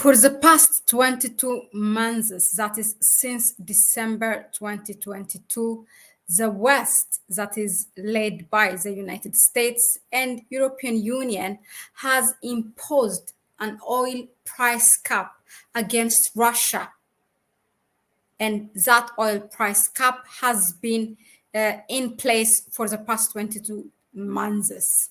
For the past 22 months, that is since December 2022, the West, that is led by the United States and European Union, has imposed an oil price cap against Russia. And that oil price cap has been in place for the past 22 months.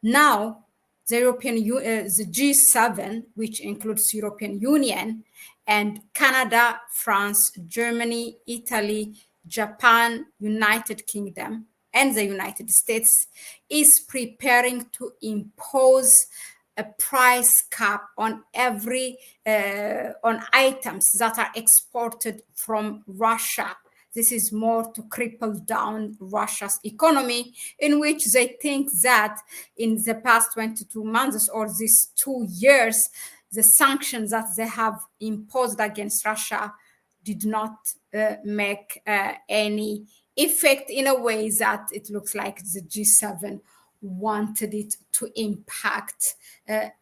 Now, the G7, which includes European Union and Canada, France, Germany, Italy, Japan, United Kingdom, and the United States, is preparing to impose a price cap on on items that are exported from Russia. This is more to cripple down Russia's economy, in which they think that in the past 22 months or these 2 years, the sanctions that they have imposed against Russia did not make any effect, in a way that it looks like the G7 wanted it to impact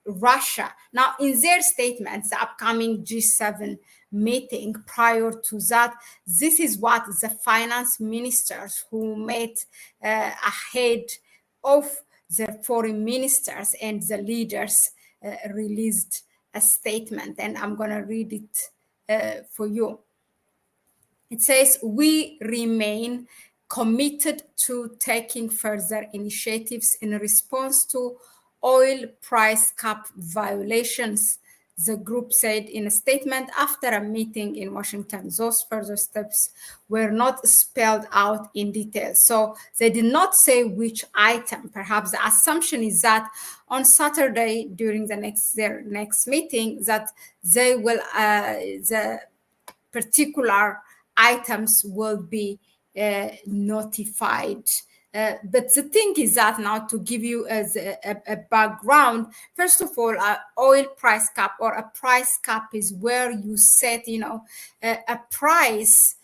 Russia. Now, in their statements, the upcoming G7 meeting, prior to that, this is what the finance ministers who met ahead of the foreign ministers and the leaders released a statement, and I'm going to read it for you. It says, "We remain committed to taking further initiatives in response to oil price cap violations," the group said in a statement after a meeting in Washington. Those further steps were not spelled out in detail. So they did not say which item. Perhaps the assumption is that on Saturday, during their next meeting, that they will, the particular items will be notified. But the thing is that, now to give you as a background, first of all, oil price cap or a price cap is where you set, a price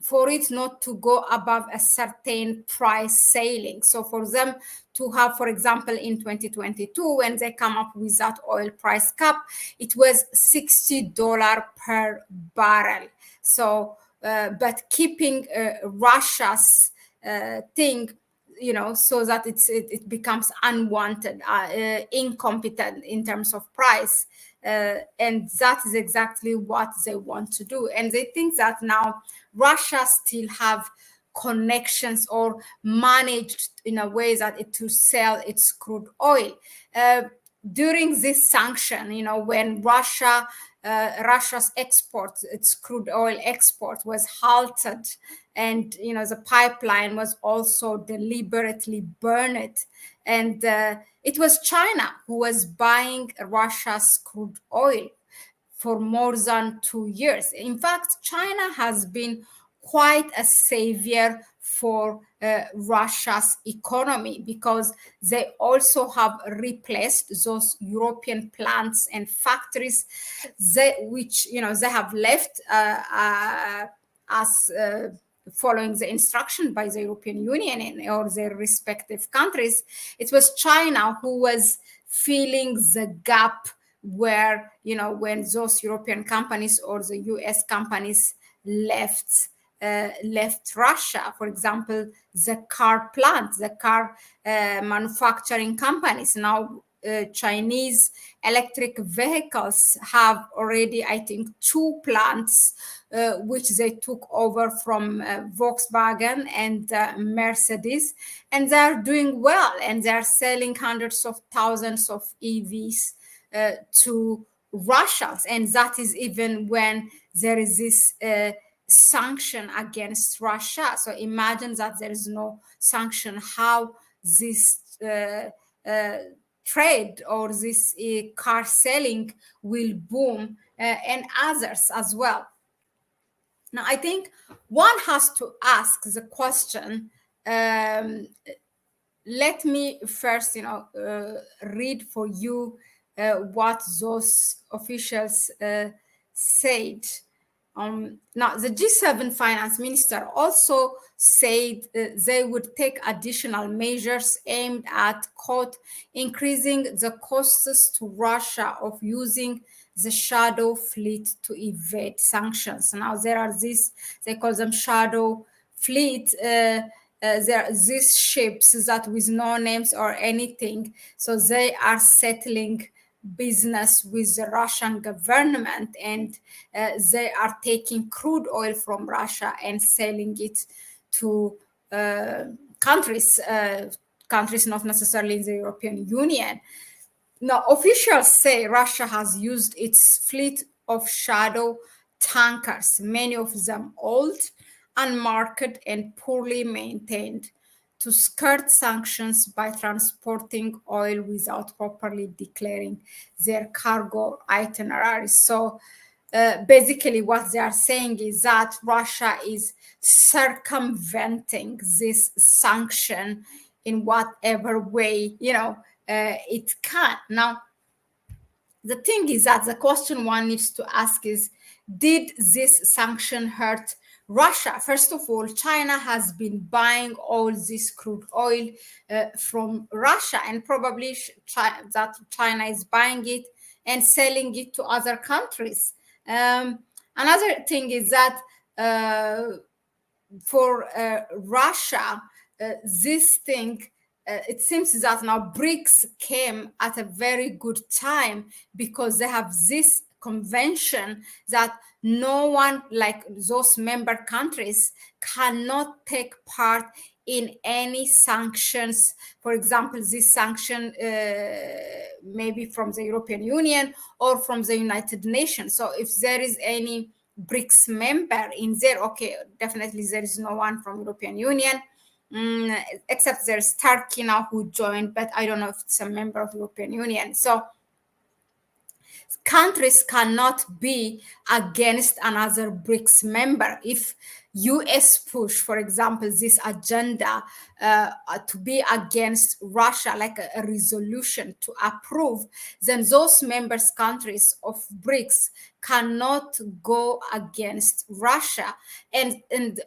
for it not to go above a certain price ceiling. So for them to have, for example, in 2022, when they come up with that oil price cap, it was $60 per barrel. So, but keeping Russia's thing, so that it becomes unwanted, incompetent in terms of price. And that is exactly what they want to do. And they think that now Russia still have connections or managed in a way that it to sell its crude oil. During this sanction, when Russia's export, its crude oil export, was halted, and the pipeline was also deliberately burned, and it was China who was buying Russia's crude oil for more than 2 years. In fact, China has been quite a savior for Russia's economy, because they also have replaced those European plants and factories which they have left as following the instruction by the European Union or their respective countries. It was China who was filling the gap where, when those European companies or the US companies left Russia. For example, the car manufacturing companies. Now, Chinese electric vehicles have already, I think, 2 plants, which they took over from Volkswagen and Mercedes, and they're doing well, and they're selling hundreds of thousands of EVs to Russia. And that is even when there is this sanction against Russia. So imagine that there is no sanction, how this trade or this car selling will boom, and others as well. Now, I think one has to ask the question, let me first, read for you what those officials said. Now, the G7 finance minister also said they would take additional measures aimed at, quote, increasing the costs to Russia of using the shadow fleet to evade sanctions. Now, there are these, they call them shadow fleet. There are these ships that with no names or anything. So they are settling business with the Russian government, and they are taking crude oil from Russia and selling it to uh, countries, countries not necessarily in the European Union. Now, officials say Russia has used its fleet of shadow tankers, many of them old, unmarked, and poorly maintained, to skirt sanctions by transporting oil without properly declaring their cargo itineraries. So, basically, what they are saying is that Russia is circumventing this sanction in whatever way, it can. Now, the thing is that the question one needs to ask is, did this sanction hurt Russia? First of all, China has been buying all this crude oil from Russia, and probably that China is buying it and selling it to other countries. Another thing is that for Russia, this thing, it seems that now BRICS came at a very good time, because they have this convention that no one, like those member countries, cannot take part in any sanctions. For example, this sanction maybe from the European Union or from the United Nations. So if there is any BRICS member in there, okay, definitely there is no one from European Union, except there's Turkey now who joined, but I don't know if it's a member of European Union. So countries cannot be against another BRICS member. If US push, for example, this agenda to be against Russia, like a resolution to approve, then those members countries of BRICS cannot go against Russia. And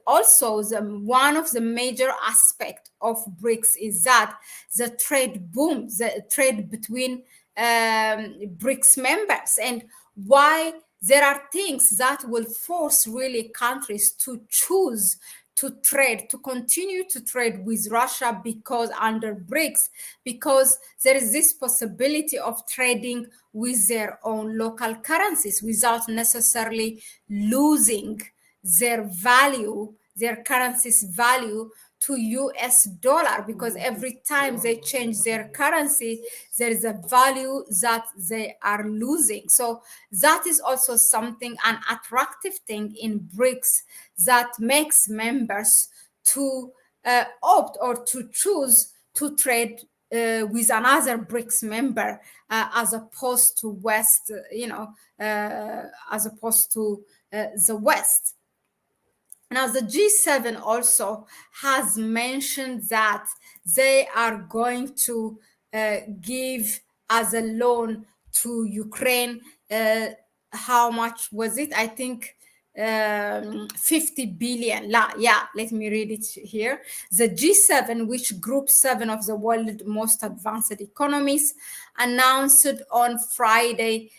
also one of the major aspect of BRICS is that the trade boom, the trade between BRICS members, and why there are things that will force really countries to choose to trade, to continue to trade with Russia, because under BRICS, because there is this possibility of trading with their own local currencies without necessarily losing their value, their currency's value to US dollar, because every time they change their currency, there is a value that they are losing. So that is also something, an attractive thing in BRICS, that makes members to opt or to choose to trade with another BRICS member, as opposed to West, as opposed to the West. Now, the G7 also has mentioned that they are going to give as a loan to Ukraine. How much was it? I think 50 billion. Let me read it here. The G7, which groups 7 of the world's most advanced economies, announced on Friday.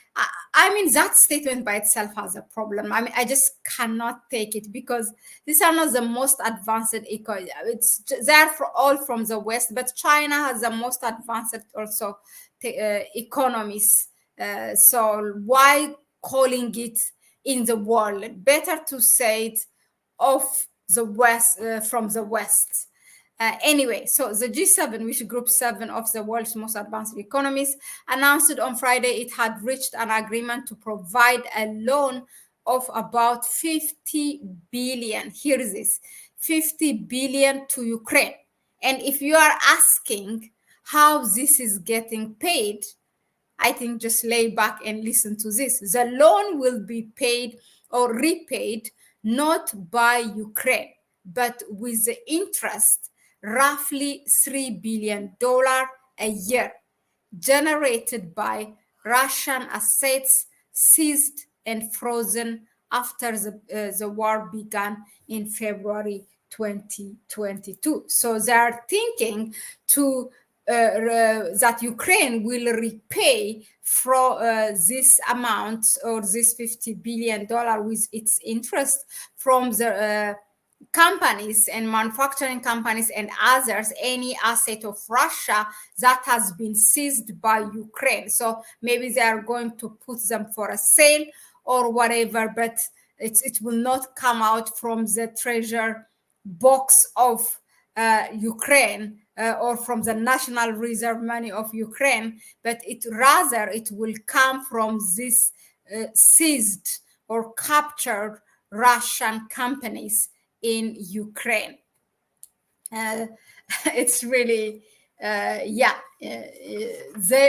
I mean, that statement by itself has a problem. I mean, I just cannot take it, because these are not the most advanced economy. They're all from the West, but China has the most advanced also economies. So why calling it in the world? Better to say it of the West, from the West. Anyway, so the G7, which groups 7 of the world's most advanced economies, announced on Friday it had reached an agreement to provide a loan of about 50 billion. Here is this, 50 billion to Ukraine. And if you are asking how this is getting paid, I think just lay back and listen to this. The loan will be paid or repaid not by Ukraine, but with the interest, roughly $3 billion a year, generated by Russian assets seized and frozen after the war began in February 2022. So they are thinking to that Ukraine will repay from this amount, or this $50 billion with its interest from the companies and manufacturing companies and others, any asset of Russia that has been seized by Ukraine. So maybe they are going to put them for a sale or whatever, but it will not come out from the treasure box of Ukraine or from the national reserve money of Ukraine, but it will come from this seized or captured Russian companies in Ukraine. It's really, they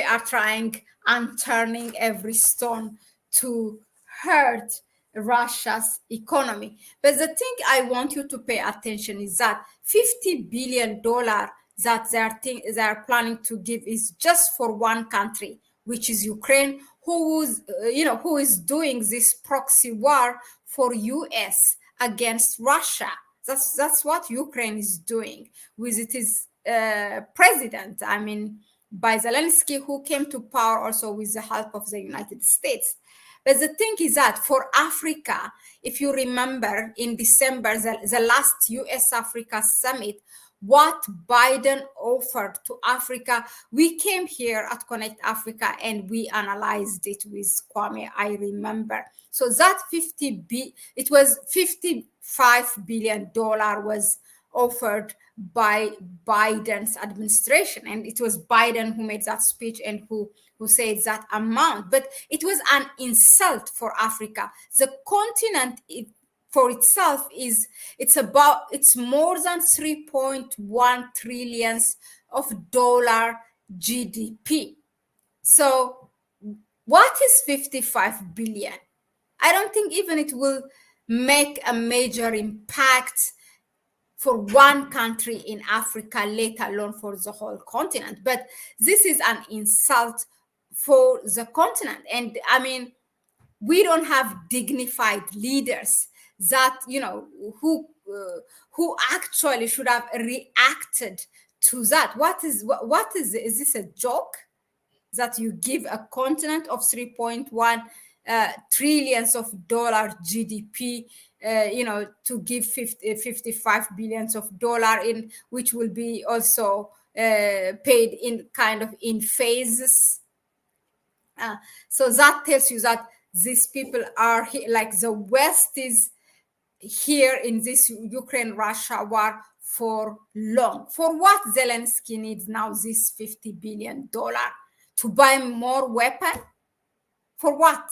are trying and turning every stone to hurt Russia's economy. But the thing I want you to pay attention is that $50 billion that they are planning to give is just for one country, which is Ukraine, who is doing this proxy war for US against Russia. That's what Ukraine is doing with its president. I mean, by Zelensky, who came to power also with the help of the United States. But the thing is that for Africa, if you remember in December, the last US Africa summit, what Biden offered to Africa, we came here at Connect Africa and we analyzed it with Kwame, I remember. So that it was $55 billion was offered by Biden's administration. And it was Biden who made that speech and who said that amount. But it was an insult for Africa. The continent for itself it's more than 3.1 trillions of dollar GDP. So what is 55 billion? I don't think even it will make a major impact for one country in Africa, let alone for the whole continent. But this is an insult for the continent. And I mean, we don't have dignified leaders that, who actually should have reacted to that. Is this a joke? That you give a continent of 3.1 trillions of dollar GDP, to give 55 billions of dollar in, which will be also paid in phases. So that tells you that these people are like the West is here in this Ukraine-Russia war for long. For what Zelensky needs now this $50 billion? To buy more weapon? For what?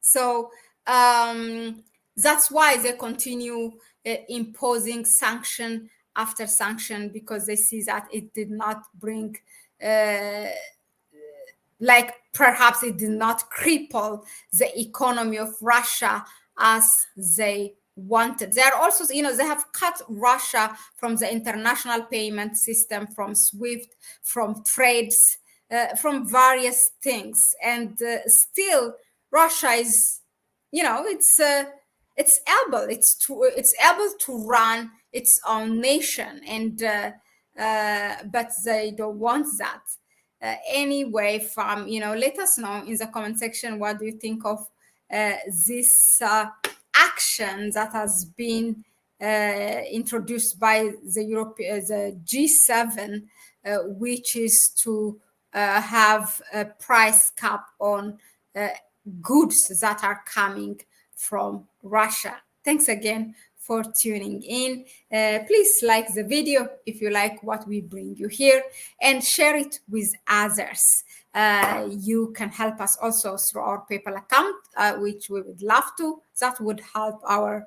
So that's why they continue imposing sanction after sanction, because they see that it did not bring, perhaps it did not cripple the economy of Russia as they wanted. They are also, they have cut Russia from the international payment system, from SWIFT, from trades, from various things. And still Russia is, it's able to run its own nation, and but they don't want that. Anyway, let us know in the comment section, what do you think of this action that has been introduced by the G7, which is to have a price cap on goods that are coming from Russia. Thanks again for tuning in. Please like the video if you like what we bring you here, and share it with others. You can help us also through our PayPal account, which we would love to. That would help our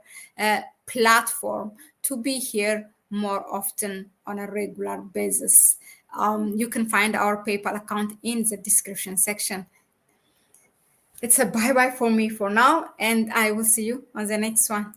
platform to be here more often on a regular basis. You can find our PayPal account in the description section. It's a bye-bye for me for now, and I will see you on the next one.